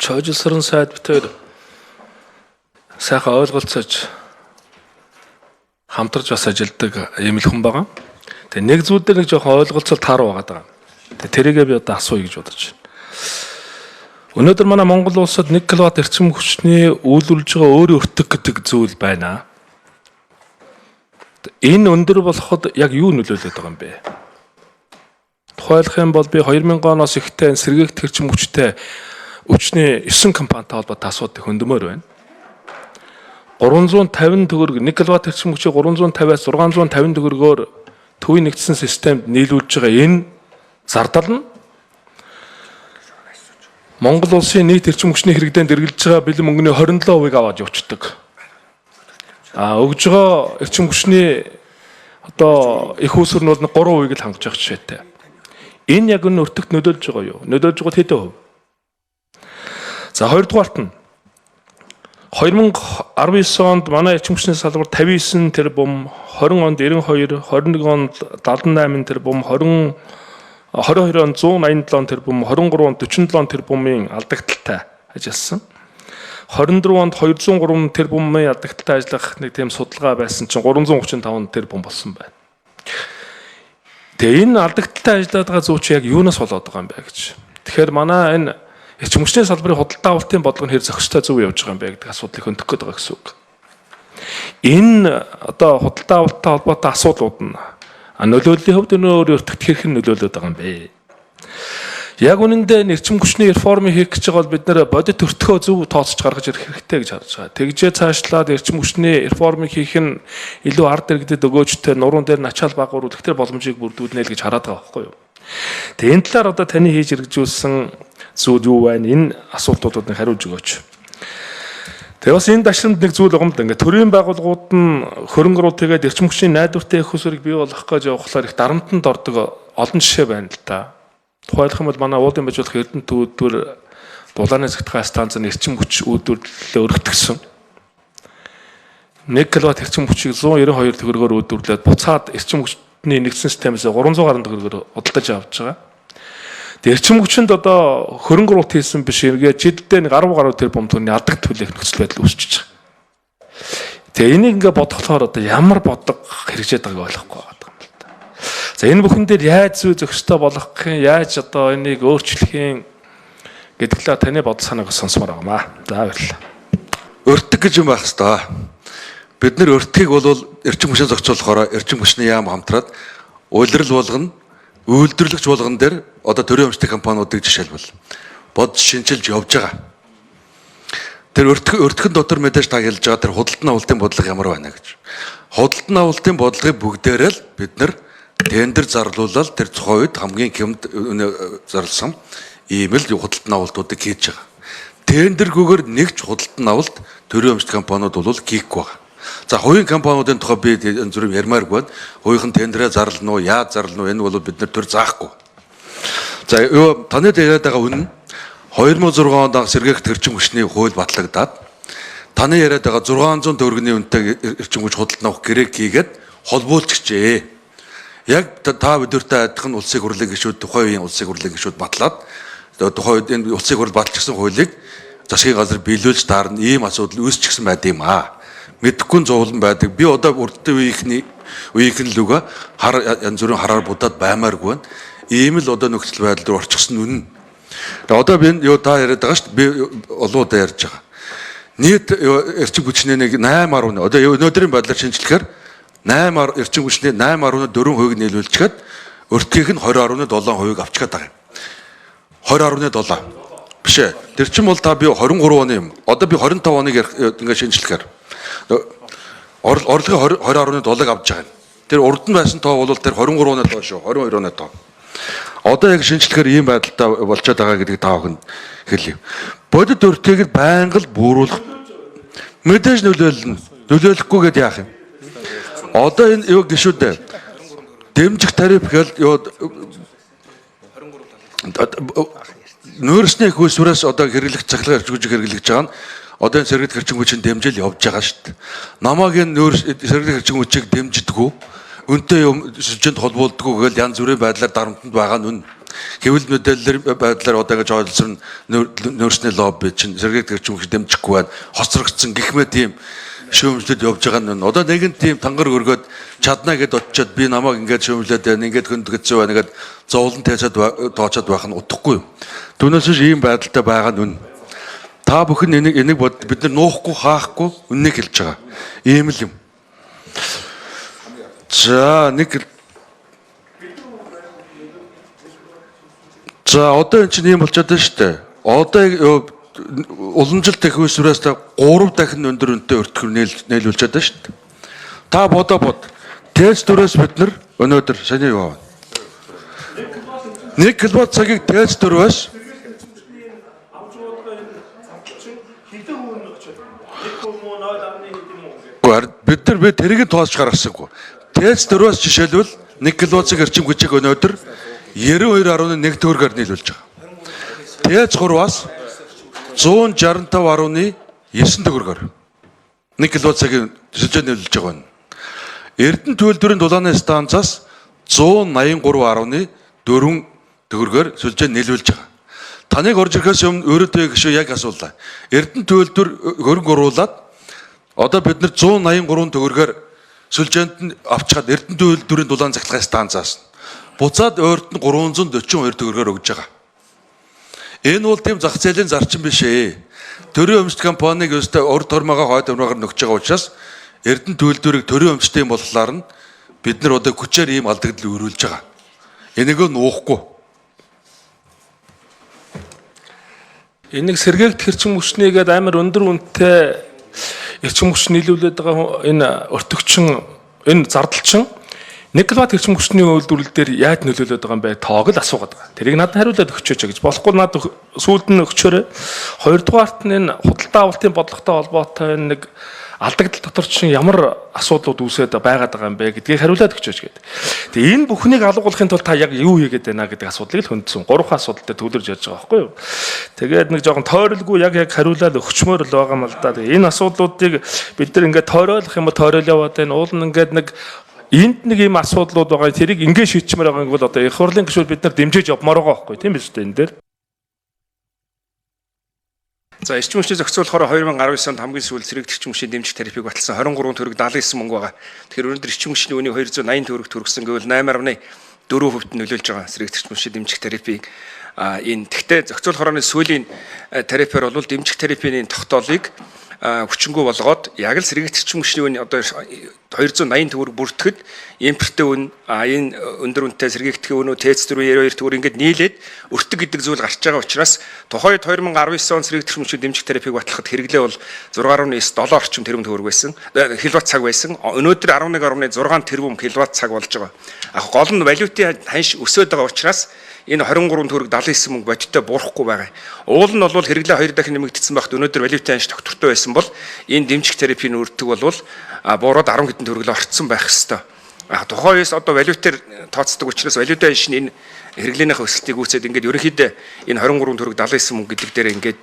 Чойжилсрын сайд битээр сайхан ойлголцож хамтарч бас ажилладаг ийм л хүн байгаа. Тэгээ нэг зүйл дээр нэг жоохон ойлголцол тааруу байгаа. Тэгээ тэрийгээ би одоо асууя гэж бодож байна. Өнөөдөр манай Монгол улсад 1 кВт эрчим хүчний үйлдвэрлэж байгаа өөрийн өртөг гэдэг зүйл байна. Энэ өндөр болоход яг юу нөлөөлөд байгаа юм бэ? Тухайлах юм бол би 2000 оноос ихтэй сэргээгт эрчим хүчтэй өчний 9 компанитай холбоотой асуудыг хөндмөр байна. 350 төгрөг 1 кВт эрчим хүчийг 350-аас 650 төгрөгөөр төвийн нэгдсэн системд нийлүүлж байгаа энэ зардал нь Монгол улсын нийт эрчим хүчний хэрэглээнд эргэлж байгаа бэлэн мөнгөний 27% аваад явчихдаг. Өгж байгаа эрчим хүчний одоо их үүсвэр нь бол 3% л хангаж явах жишээтэй. Энэ яг энэ өртөгт нөлөөлж байгаа юу? Нөлөөлж байгаа хэдэн хувь? За хоёрдугаарт нь 2019 онд манай эрчим хүчний салбар 59 тэрбум, 20 онд 92, 21 онд 78 тэрбум, 22 онд 187 тэрбум, 23 онд 47 тэрбумын алдагдaltaй ажилласан. 24 онд 203 тэрбумын алдагдaltaй ажиллах нэг тийм судалгаа байсан чинь 335 тэрбум болсон байна. Тэгээ энэ алдагдaltaй ажиллаад байгаа зүйл чи яг юунаас болоод байгаа юм бэ гэж. Тэгэхээр манай энэ эрчим хүчний салбарын худалдаа авалтын бодлого нь хэр зохистой зөв явж байгаа юм бэ гэдэг асуудлыг хөндөх гээд байгаа гэсэн үг. Энэ одоо худалдаа авалттай холбоотой асуудлууд нь нөлөөллийн хувьд өөрөөр өртөгт хэрхэн нөлөөлөд байгаа юм бэ? Яг үнэндээ эрчим хүчний реформыг хийх гэж байгаа бол бид нэр бодит өртгөө зөв тооцож гаргаж ирэх хэрэгтэй гэж харж байгаа. Тэгжээ цаашлаад эрчим хүчний реформыг хийх нь илүү ард иргэдэд өгөөжтэй нуруунд дээр начаал багууруулах тэр боломжийг бүрдүүлнэ л гэж хараад байгаа байхгүй юу? Тэгээ энэ талаар одоо таны хийж хэрэгжүүлсэн зүйл юу байна? Энэ асуултуудад нэг хариулж өгөөч. Тэгээ бас энэ дашрамд нэг зүйл байгаа юм да. Ингээ төрийн байгууллагууд нь хөрөнгө оруулалт тэгээд эрчим хүчний найдвартай их усрыг бий болгох гэж явахлаар их дарамтанд ордог олон жишээ байна л да. Тухайлх юм бол манай уулын байж болох Эрдэнэт үүдбэр дулааны цагтгаа станцны эрчим хүч үйлдвэрлэлээ өргөтгсөн. 1 кВт эрчим хүчийг 192 төгрөгөөр үйлдвэрлээд буцаад эрчим хүчний нэгдсэн системээс 300 гаруй төгрөгөөр худалдаж авч байгаа. Тэгээ эрчим хүчинд одоо хөрөнгө оруулалт хийсэн биш эргээ жилдээ 10 гаруй тэрбум төгрөгийн алдаг төлөх нөхцөл байдал үүсчихэж байгаа. Тэгээ энийг ингээ бодглохоор одоо ямар бодог хэрэгжээд байгааг ойлгохгүй байна. За энэ бүхэн дээр яаж зүй зохистой болгох юм, яаж одоо энийг өөрчлөх юм гэдэг л таны бодол санааг сонсомоор байгаамаа. За баярлалаа. Өртөг гэж юм байх хэвээр. Бид нэр өртгийг бол эрчим хүчээр зохицуулахаар эрчим хүчний яам хамтраад улирал болгоно, үйлдвэрлэгч болгон дээр одоо төрийн өмчтэй компаниудыг жишээлбэл бодж шинжилж явж байгаа. Тэр өртгөн дотор мэдээж та хэлж байгаа тэр худалдан авалтын бодлого ямар байна гэж. Худалдан авалтын бодлогыг бүгдээрээ л бид нар тендер зарлуулаад тэр цохоо үед хамгийн хэмд зарласан ийм л худалдан авалтуудыг хийж байгаа. Тендергүүгээр нэгч худалдан авалт төрийн өмчт компаниуд бол хийхгүй байгаа. За хувийн компаниудын тухай би энэ зүрх ярмааргүй байна. Хувийнхан тендерээ зарлана уу, яаж зарлана уу энэ бол бид нар төр заахгүй. За таны яриад байгаа үнэн 2006 онд сэргээгт эрчим хүчний хууль батлагдаад таны яриад байгаа 600 төгрөгийн үнэтэй эрчим хүч худалдан авах гэрээг хийгээд холбуулчихжээ. Яг та өдөртөө адилхан улсын хурлын гишүүд тухайн үеийн улсын хурлын гишүүд батлаад тухайн үед энэ улсын хурл баталчихсан хуулийг засгийн газар биелүүлж таарна ийм асуудал үүсчихсэн байд юм аа. Мэдхгүй зовлон байдаг. Би одоо үрдтэй үеийнхэн л үгээ янз бүрийн хараар будаад баймааргүй байна. Ийм л одоо нөхцөл байдал руу орчихсон үнэн. Тэгээ одоо би юу та яриад байгаа шүү дээ. Би олон удаа ярьж байгаа. Нийт эрчим хүчний нэг 8.1 одоо өнөөдрийн байдлаар шинжлэхээр 8 эрчим хүчний 8.4% нийлүүлчихэд өртгийг нь 20.7% авчгаад байгаа юм. 20.7 биш ээ. Тэр чинь бол та би 23 оны юм. Одоо би 25 оныг ингээ шинжлэхээр орлогын 20.7-ыг авч байгаа юм. Тэр урд нь байсан тоо бол тэр 23 оны тоо шүү. 22 оны тоо. Одоо яг шинжлэхээр ийм байдалтай болчиход байгаа гэдгийг та бүхэн хэлье. Бодит өртгийг байнга л бууруулах мэдээж нөлөөлнө. Нөлөөлөхгүй гэдээ яах юм? Одоо энэ юу гişүүд дээ. Дэмжих тариф гэхэл юу нөөцний хөлсвэрэс одоо хэрэглэх цахилгаан эрчимгүйцийг хэрэглэж байгаа нь одоо энэ сэргээгт эрчимгүйчийн дэмжил явж байгаа шүү дээ. Намайг энэ сэргээгт эрчимгүйчийг дэмждэггүй, өнтэй юм сүлжээнд холбоолдоггүй гэхэл янз бүрийн байдлаар дарамтанд байгаа нь үн. Хэвлэл мэдээлэл байдлаар одоо гэж ойлгосон нөөцний лобби чинь сэргээгт эрчим хүчийг дэмжихгүй байна. Хоцрогдсон гихмээ тийм шүүмжлэлд явж байгаа нь одоо нэгэн тийм тангар өргөд чадна гэд очиод би намайг ингээд шүүмжлээд байна, ингээд хөндөгцөө байна гэд зовлон тайцаад тоочод байх нь утгагүй. Түүнээс биш ийм байдалтай байгаа нь үн. Та бүхэн энийг бид нар нуухгүй хаахгүй үннийг хэлж байгаа. Ийм л юм. За одоо энэ чинь ийм болчиход байна шүү дээ. Одоо уламжлалт техникөөс 3 дахин өндөр үнэтэй өртгөр нийлүүлж чадсан шүү дээ. Та бод. Тез дөрөөс бид нар өнөөдөр саний юу аваа? 1 кВт цагийг тез дөрөөс бид тэрийг тоосч гаргасангүй. Тез дөрөөс жишээлбэл 1 кВт цаг эрчим хүчийг өнөөдөр 92.1 төгрөгөөр нийлүүлж байгаа. Тез 3-аас 165.9 төгрөгөөр 1 кВт цагийн жишээ нийлүүлж байгаа нь. Эрдэнэ төлбөрийн дулааны станцаас 183.4 төгрөгөөр сүлжээ нийлүүлж байгаа. Таныг орж ирэхээс өмнө өөрөөдөө гişүү яг асуулаа. Эрдэнэ төлбөр хөрөнгө оруулаад одоо бид нар 183 төгрөгөөр сүлжээнд нь авчгаад Эрдэнэ төлбөрийн дулаан цахилгаан станцаас буцаад өөрт нь 342 төгрөгөөр өгж байгаа. Энэ бол тийм зах зээлийн зарчим биш ээ. Төрийн өмчт компаниг өстэй урд тормоогоо хойд тормоогоор нөгж байгаа учраас Эрдэнэ төлбөрийг төрийн өмчтийн болохоор нь бид нар одоо хүчээр ийм алдагдал өрүүлж байгаа. Энийг нуухгүй. Энийг сэргээгт эрчим хүчнийгээд амар өндөр үнэтэй эрчим хүч нийлүүлээд байгаа энэ өртөгчин, энэ зардалчин 1 кВт эрчим хүчний үйлдвэрлэл дээр яаж нөлөөлөд байгаа юм бэ? Тоог л асуугаад байгаа. Тэрийг надад хариулаад өгчөөч гэж. Болохгүй надад сүүлд нь өгчөөрэй. Хоёрдугаарт нь энэ худалдаа авалтын бодлоготой холбоотой нэг алдагдал дотор чинь ямар асуудлууд үүсээд байгаад байгаа юм бэ гэдгийг хариулаад өгчөөч гэдэг. Тэгээ энэ бүхнийг алгуулахын тулд та яг юу хийгээд байна гэдэг асуудлыг л хөндсөн. 3 асуудал дээр төвлөрж ярьж байгаа байхгүй юу? Тэгээд нэг жоохон тойролгүй яг хариулаад өгчмөр л байгаа юм л да. Тэгээ энэ асуудлуудыг бид нар ингээд тойролох юм бол тойрол яваад байна. Уул нь ингээд нэг энд нэг юм асуудлууд байгаа. Тэрийг ингээд шийдчмээр байгаа юм бол одоо их хурлын гишүүд бид нар дэмжиж явмаар байгаа байхгүй тийм биз дээ энэ дээр. За эрчим хүчний зохицуулахаар 2019 онд хамгийн сүүлд сэргээгт эрчим хүчний дэмжих тарифыг баталсан 23 төгрөг 79 мөнгө байгаа. Тэгэхээр өнөөдөр эрчим хүчний үнийг 280 төгрөг төргсөн гэвэл 8.4% нөлөөлж байгаа сэргээгт эрчим хүчний дэмжих тарифыг энэ тэгтээ зохицуулахаар сүүлийн тарифаар бол дэмжих тарифын тогтоолыг хүчингү болгоод яг л сэргээгт эрчим хүчний үн одоо 280 төгрөг бүртгэхэд импортын үн энэ өндөр үнэтэй сэргээгтийн үнөө ТЭЦ 492 төгрөг ингээд нийлээд өртөг гэдэг зүйл гарч байгаа учраас тухайд 2019 он сэргээгт эрчим хүчний дэмжих тарифыг батлахад хэрэглээ бол 6.9 орчим тэрбум төгрөг байсан. Киловатт цаг байсан. Өнөөдөр 11.6 тэрбум киловатт цаг болж байгаа. Гол нь валютын ханш өсөд байгаа учраас энэ 23 төгрөг 79 мөнгө бодиттой буурахгүй байгаа. Уул нь бол хэрэглээ 2 дахин нэмэгдсэн багт өнөөдөр валютын ханш доктортой байсан бол энэ дэмжих тарифын өртөг бол буураад 10 хэдэн төгрөглөө орцсон байх хэвээр. Тухайс одоо валютаар тооцдог учраас валютын ханш нь энэ хэрэглээнийхээ өсөлтийг үүсээд ингээд ерөнхийдөө энэ 23 төгрөг 79 мөнгө гэдэг дээр ингээд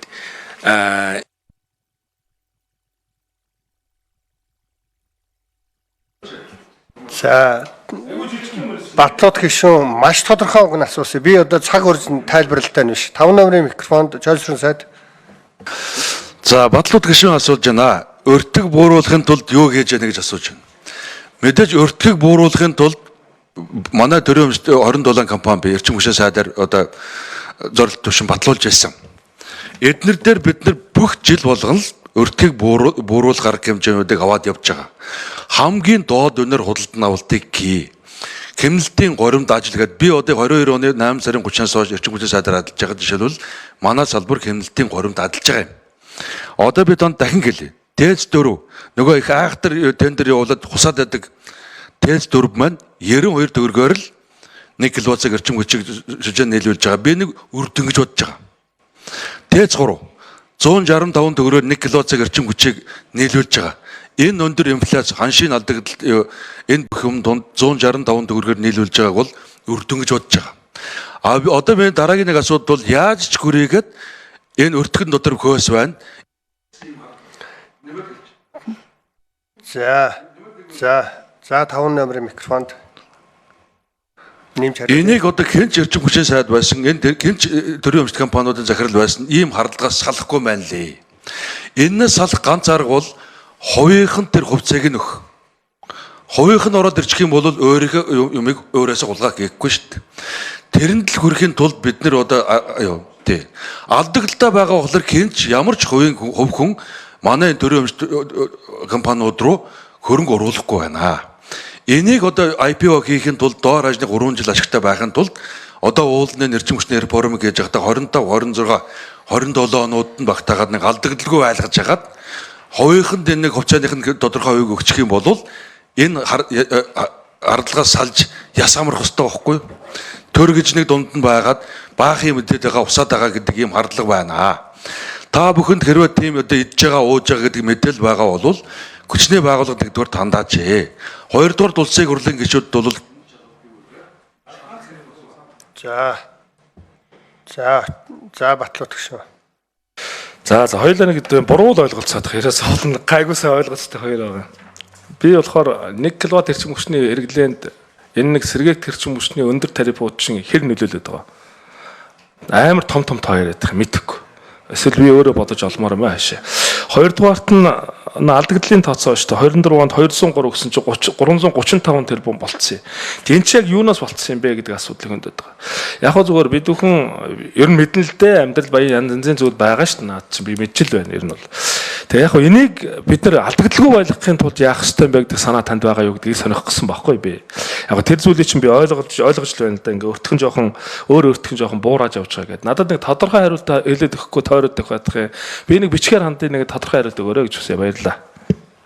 за Батлууд гишүүн маш тодорхой үг нь асуусан. Би одоо цаг үржин тайлбарлалтай нь биш. 5 номерын микрофонд жолшрон сайд. За Батлууд гишүүн асууж байна. Өртөг бууруулахын тулд юу хийж яана гэж асууж байна. Мэдээж өртгийг бууруулахын тулд манай төрийн өмчт 27 компани бий. Эрчим хүчний сайдаар одоо зорилт төвшин батлуулж байсан. Эднэр дээр бид нар бүх жил болгон л өртгийг бууруулах арга хэмжээнүүдийг аваад явж байгаа. Хамгийн доод үнээр худалдан авалтыг хий. Хэмнэлтийн горимд ажиллагаад би одоо 22 оны 8 сарын 30-аас хойш эрчим хүчний сайдаар ажиллаж байгаа жишээлбэл манай салбар хэмнэлтийн горимд ажиллаж байгаа юм. Одоо би танд дахин хэлье. ТЭЦ 4 нөгөө их айхтар тендер явуулаад хусаад байдаг ТЭЦ 4 маань 92 төгрөгөөр л 1 кВт эрчим хүчийг сүлжээ нийлүүлж байгаа. Би нэг үрдэн гэж бодож байгаа. ТЭЦ 3 165 төгрөгөөр 1 кВт эрчим хүчийг нийлүүлж байгаа. Энэ өндөр инфляц ханшийн алдагдал энэ бүх юм донд 165 төгрөгөөр нийлүүлж байгааг бол үрдэн гэж бодож байгаа. Одоо миний дараагийн нэг асуудал бол яаж ч хүрээгээд энэ өртгөн дотор хөөс байна. За 5 номерын микрофонд. нэмж хариулъя. Энийг одоо хинч эрчим хүчин сайд байсан энэ хинч төрийн өмчт компаниудын захирал байсан ийм хардлагаас салахгүй байна лээ. Энээс салах ганц арга бол хувийнхан тэр хувьцааг нь өгөх. Хувийнхан ороод ирчих юм бол өөрийнхөө юмыг өөрөөсөө гулгах гээхгүй шүү дээ. Тэрэнд л хүрэхин тулд бид нэр одоо тий алдагдaltaа байгаа болохоор хинч ямар ч хувийн хувь хүн манай төрийн өмчт компаниуд руу хөрөнгө оруулахгүй байна. Энийг одоо IPO хийхин тулд доор хажны 3 жил ашигтай байхын тулд одоо уулын эрчим хүчний реформ гэж байхдаа 25, 26, 27 онууд нь багтаагаад нэг алдагдaltaгүй байлгаж хагаад хувийнханд энэ нэг хувьцааных нь тодорхой хувийг өгчих юм бол энэ ардлагаас салж ясамрах хэрэгтэй байхгүй юу? Төр гэж нэг дунд нь байгаад баахын мэдээд байгаа усаад байгаа гэдэг ийм хардлага байна. Та бүхэнд хэрвээ тийм одоо идж байгаа ууж байгаа гэдэг мэдээл байгаа бол хүчний байгууллага нэгдүгээр тандаач. Хоёрдугаар улсын хурлын гишүүд бол за Батлууд гишүүн. За хоёулаа нэг буруу ойлголцоод яриас олон гайгүй сайн ойлголцтой хоёр байгаа. Би болохоор 1 кВт эрчим хүчний хэрэглээнд энэ нэг сэргээгт эрчим хүчний өндөр тарифууд чинь хэр нөлөөлөд байгаа. Амар том тоо яриад байгаа мэдэхгүй. Эсвэл би өөрөө бодож олмоор юм аашаа. Хоёрдугаарт нь алдагдлын тооцоо шүү дээ. 24 онд 203 гэсэн чинь 335 тэрбум болцсон. Тэнч яг юунаас болцсон юм бэ гэдэг асуудлыг хөндөд байгаа. Яг хөө зүгээр бид бүхэн ер нь мэднэ л дээ амьдрал баян янз янзын зүйл байгаа шүү дээ. Наад чинь би мэдчил байна ер нь бол. Тэгээ яг хөө энийг бид нэр алдагдaltaгүй байлгахын тулд яах ёстой юм бэ гэдэг санаа танд байгаа юу гэдгийг сонирх гэсэн байхгүй би. Яг тэр зүйлийг чинь би ойлгож л байна л да. Ингээ өртгөн жоохон буураж явж байгаа гэдэг. Надад нэг тодорхой хариулт хэлээд өгөхгүй тойроод байх байх. Би нэг бичгээр хандын нэг тодорхой хариулт өгөөрэй гэж хүсье. Баярлалаа.